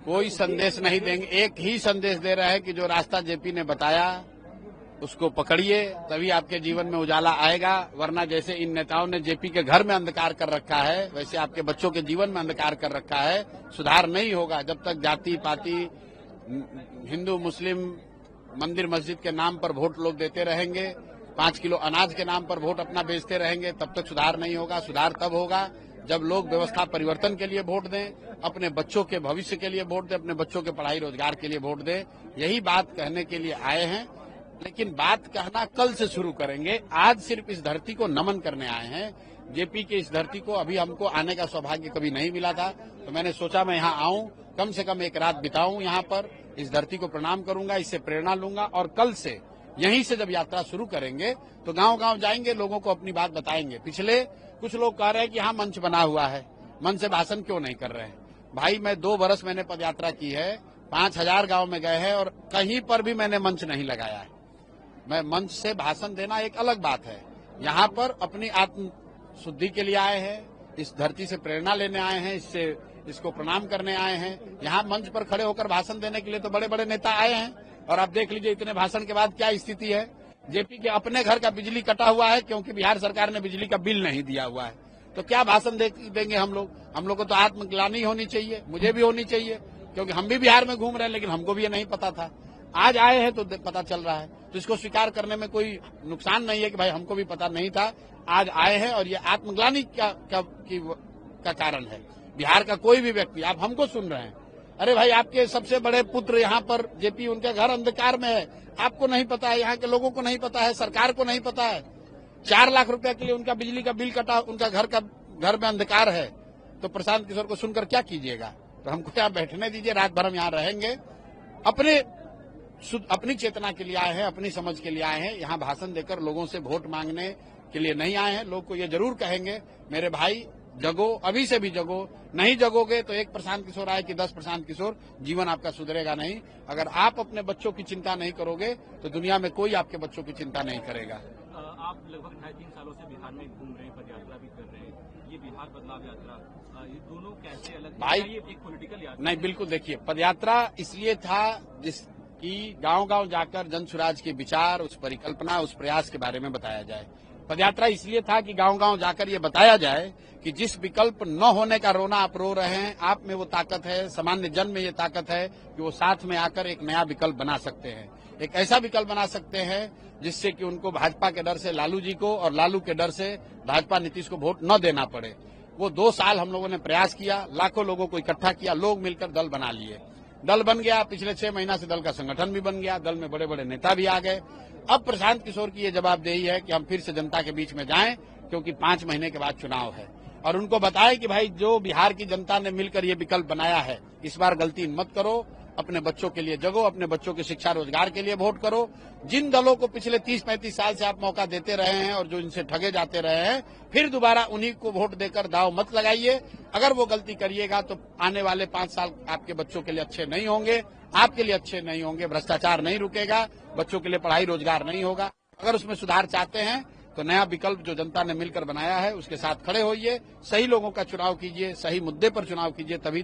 कोई संदेश नहीं देंगे। एक ही संदेश दे रहा है कि जो रास्ता जेपी ने बताया उसको पकड़िए, तभी आपके जीवन में उजाला आएगा। वरना जैसे इन नेताओं ने जेपी के घर में अंधकार कर रखा है, वैसे आपके बच्चों के जीवन में अंधकार कर रखा है। सुधार नहीं होगा जब तक जाति पाति, हिंदू मुस्लिम, मंदिर मस्जिद के नाम पर वोट लोग देते रहेंगे, 5 किलो अनाज के नाम पर वोट अपना बेचते रहेंगे, तब तक सुधार नहीं होगा। सुधार तब होगा जब लोग व्यवस्था परिवर्तन के लिए वोट दें, अपने बच्चों के भविष्य के लिए वोट दें, अपने बच्चों के पढ़ाई रोजगार के लिए वोट दें। यही बात कहने के लिए आए हैं, लेकिन बात कहना कल से शुरू करेंगे। आज सिर्फ इस धरती को नमन करने आए हैं। जेपी के इस धरती को अभी हमको आने का सौभाग्य कभी नहीं मिला था, तो मैंने सोचा मैं यहाँ आऊं, कम से कम एक रात बिताऊं यहाँ पर, इस धरती को प्रणाम करूंगा, इससे प्रेरणा लूंगा और कल से यहीं से जब यात्रा शुरू करेंगे तो गांव-गांव जाएंगे, लोगों को अपनी बात बताएंगे। पिछले कुछ लोग कह रहे हैं कि हाँ मंच बना हुआ है, मंच से भाषण क्यों नहीं कर रहे हैं। भाई मैं 2 बरस मैंने पदयात्रा की है, 5000 गांव में गए हैं और कहीं पर भी मैंने मंच नहीं लगाया है। मैं मंच से भाषण देना एक अलग बात है। यहाँ पर अपनी आत्म शुद्धि के लिए आए हैं, इस धरती से प्रेरणा लेने आए हैं, इसको प्रणाम करने आए हैं। यहाँ मंच पर खड़े होकर भाषण देने के लिए तो बड़े बड़े नेता आए हैं और आप देख लीजिए इतने भाषण के बाद क्या स्थिति है। जेपी के अपने घर का बिजली कटा हुआ है क्योंकि बिहार सरकार ने बिजली का बिल नहीं दिया हुआ है, तो क्या भाषण देंगे हम लोग। हम लोग को तो आत्मग्लानि होनी चाहिए, मुझे भी होनी चाहिए, क्योंकि हम भी बिहार में घूम रहे हैं, लेकिन हमको भी ये नहीं पता था। आज आए हैं तो पता चल रहा है, तो इसको स्वीकार करने में कोई नुकसान नहीं है कि भाई हमको भी पता नहीं था, आज आए हैं और ये आत्मग्लानि का कारण है। बिहार का कोई भी व्यक्ति, आप हमको सुन रहे हैं, अरे भाई आपके सबसे बड़े पुत्र यहाँ पर जेपी, उनके घर अंधकार में है, आपको नहीं पता है, यहाँ के लोगों को नहीं पता है, सरकार को नहीं पता है। 4 लाख रुपए के लिए उनका बिजली का बिल कटा, उनका घर में अंधकार है, तो प्रशांत किशोर को सुनकर क्या कीजिएगा। तो हमको यहाँ बैठने दीजिए, रात भर हम यहाँ रहेंगे। अपनी चेतना के लिए आए हैं, अपनी समझ के लिए आए हैं, यहाँ भाषण देकर लोगों से वोट मांगने के लिए नहीं आए हैं। लोग को ये जरूर कहेंगे मेरे भाई जगो, अभी से भी जगो, नहीं जगोगे तो 1 प्रशांत किशोर आए कि 10 प्रशांत किशोर, जीवन आपका सुधरेगा नहीं। अगर आप अपने बच्चों की चिंता नहीं करोगे तो दुनिया में कोई आपके बच्चों की चिंता नहीं करेगा। आप लगभग 2.5-3 सालों से बिहार में घूम रहे हैं, पदयात्रा भी कर रहे हैं, ये बिहार बदलाव यात्रा, ये दोनों कैसे अलग भाई? ये एक पॉलिटिकल यात्रा नहीं, बिल्कुल। देखिए, पदयात्रा इसलिए था जिसकी गांव-गांव जाकर जन सुराज के विचार, उस परिकल्पना, उस प्रयास के बारे में बताया जाए। पदयात्रा इसलिए था कि गांव-गांव जाकर ये बताया जाए कि जिस विकल्प न होने का रोना आप रो रहे हैं, आप में वो ताकत है, सामान्य जन में ये ताकत है कि वो साथ में आकर एक नया विकल्प बना सकते हैं, एक ऐसा विकल्प बना सकते हैं जिससे कि उनको भाजपा के डर से लालू जी को और लालू के डर से भाजपा नीतीश को वोट न देना पड़े। वो 2 साल हम लोगों ने प्रयास किया, लाखों लोगों को इकट्ठा किया, लोग मिलकर दल बना लिए, दल बन गया। पिछले 6 महीना से दल का संगठन भी बन गया, दल में बड़े बड़े नेता भी आ गए। अब प्रशांत किशोर की ये जवाबदेही है कि हम फिर से जनता के बीच में जाएं, क्योंकि 5 महीने के बाद चुनाव है, और उनको बताएं कि भाई जो बिहार की जनता ने मिलकर ये विकल्प बनाया है, इस बार गलती मत करो, अपने बच्चों के लिए जगो, अपने बच्चों के शिक्षा रोजगार के लिए वोट करो। जिन दलों को पिछले 30-35 साल से आप मौका देते रहे हैं और जो इनसे ठगे जाते रहे हैं, फिर दोबारा उन्हीं को वोट देकर दाव मत लगाइए। अगर वो गलती करिएगा तो आने वाले 5 साल आपके बच्चों के लिए अच्छे नहीं होंगे, आपके लिए अच्छे नहीं होंगे। भ्रष्टाचार नहीं रुकेगा, बच्चों के लिए पढ़ाई रोजगार नहीं होगा। अगर उसमें सुधार चाहते हैं तो नया विकल्प जो जनता ने मिलकर बनाया है उसके साथ खड़े होइए, सही लोगों का चुनाव कीजिए, सही मुद्दे पर चुनाव कीजिए, तभी